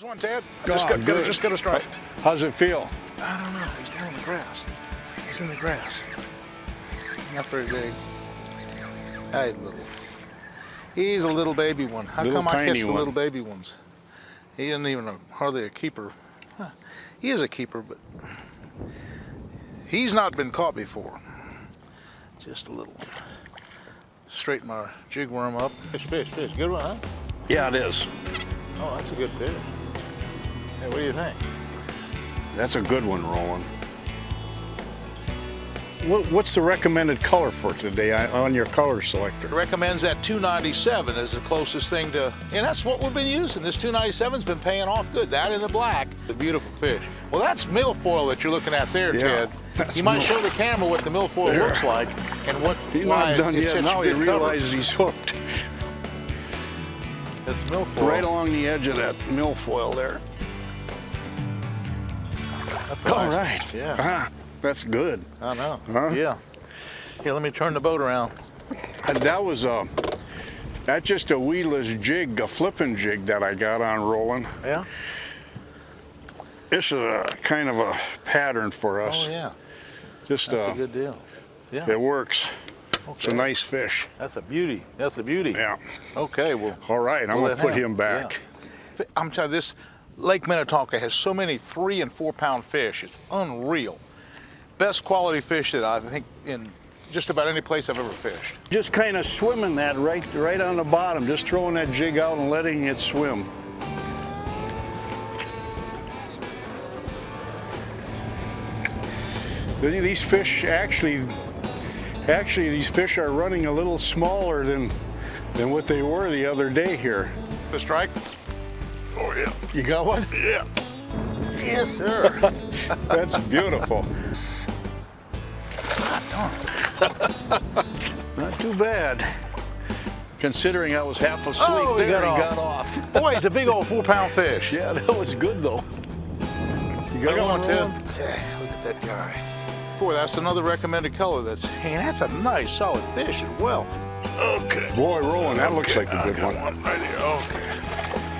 There's one, Ted. Just got a strike. How's it feel? I don't know. He's there in the grass. He's in the grass. Not very big. Hey, little. He's a little baby one. How come I catch the little baby ones? He isn't even hardly a keeper. Huh. He is a keeper, but he's not been caught before. Just a little one. Straighten my jig worm up. Fish. Good one, huh? Yeah, it is. Oh, that's a good fish. Hey, what do you think? That's a good one, Roland. What's the recommended color for today on your color selector? It recommends that 297 as the closest thing to, and that's what we've been using. This 297's been paying off good. That in the black, the beautiful fish. Well, that's milfoil that you're looking at there, Ted. You might show the camera what the milfoil looks like and what. He's not done yet. Now he realizes he's hooked. That's milfoil. Right along the edge of that milfoil there. That's all nice. right. Yeah. That's good. I know. Huh? Yeah. Here, let me turn the boat around. That was that's just a weedless jig, a flipping jig that I got on Roland. Yeah. This is a kind of a pattern for us. Oh yeah. Just that's a good deal. Yeah. It works. Okay. It's a nice fish. That's a beauty. That's a beauty. Yeah. Okay. Well. All right. I'm gonna put him back. Yeah. I'm telling you, this Lake Minnetonka has so many 3 and 4 pound fish. It's unreal. Best quality fish that I think in just about any place I've ever fished. Just kind of swimming that right on the bottom, just throwing that jig out and letting it swim. These fish actually these fish are running a little smaller than what they were the other day here. The strike? Oh yeah. You got one? Yeah. Yes, sir. That's beautiful. Not too bad. Considering I was half asleep he got off. Boy, he's a big old 4 pound fish. Yeah, that was good though. You got one, Ted? Yeah, look at that guy. Boy, that's another recommended color. That's a nice solid fish as well. Okay. Boy, Roland, that looks like a good one. Right here. Okay.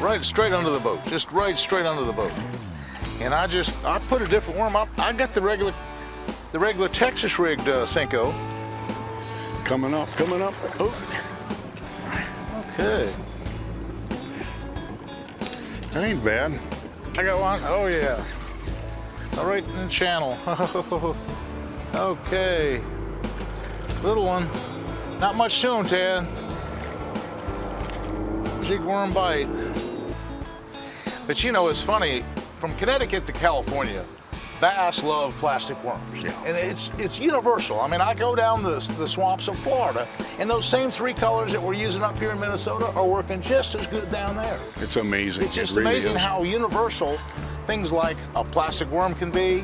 Right straight under the boat. Just right straight under the boat. And I put a different worm up. I got the regular Texas rigged Senko. Coming up. Oh. Okay. That ain't bad. I got one. Oh yeah. All right in the channel. Okay. Little one. Not much to him, Ted. Jig worm bite. But you know, it's funny. From Connecticut to California, bass love plastic worms. Yeah. And it's universal. I mean, I go down the swamps of Florida, and those same 3 colors that we're using up here in Minnesota are working just as good down there. It's amazing. It's just really amazing how universal things like a plastic worm can be,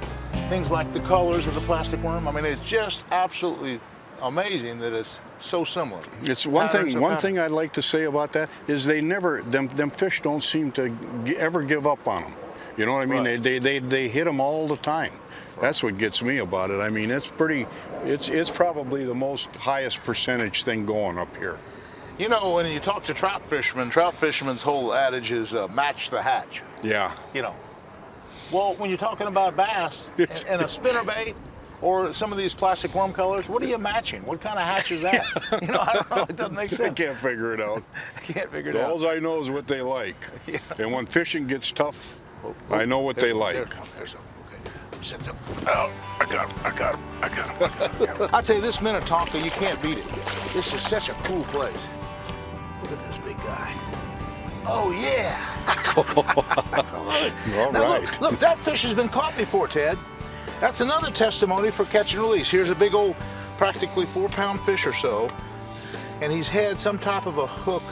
things like the colors of the plastic worm. I mean, it's just absolutely amazing that it's so similar. It's one thing I'd like to say about that is they never, them fish don't seem to ever give up on them. You know what I mean? Right. They hit them all the time. That's what gets me about it. I mean, it's probably the most highest percentage thing going up here. You know, when you talk to trout fishermen's whole adage is match the hatch. Yeah. You know. Well, when you're talking about bass and a spinnerbait or some of these plastic worm colors, what are you matching? What kind of hatch is that? You know, I don't know. It doesn't make sense. I can't figure it out. I can't figure it out. All I know is what they like. Yeah. And when fishing gets tough, I know what they like. There's a, okay. Sit down. Oh, I got him. I tell you, this Minnetonka, you can't beat it. This is such a cool place. Look at this big guy. Oh, yeah. All now, right. Look, that fish has been caught before, Ted. That's another testimony for catch and release. Here's a big old, practically 4 pound fish or so, and he's had some type of a hook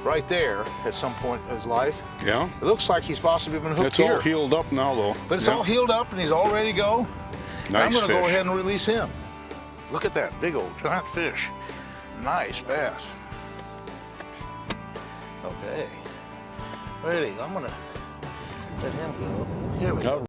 right there at some point in his life. Yeah. It looks like he's possibly been hooked here. It's all healed up now, though. But it's all healed up, and he's all ready to go. Nice I'm going to fish. go ahead and release him. Look at that big old giant fish. Nice bass. Okay. Ready. I'm going to let him go. Here we go.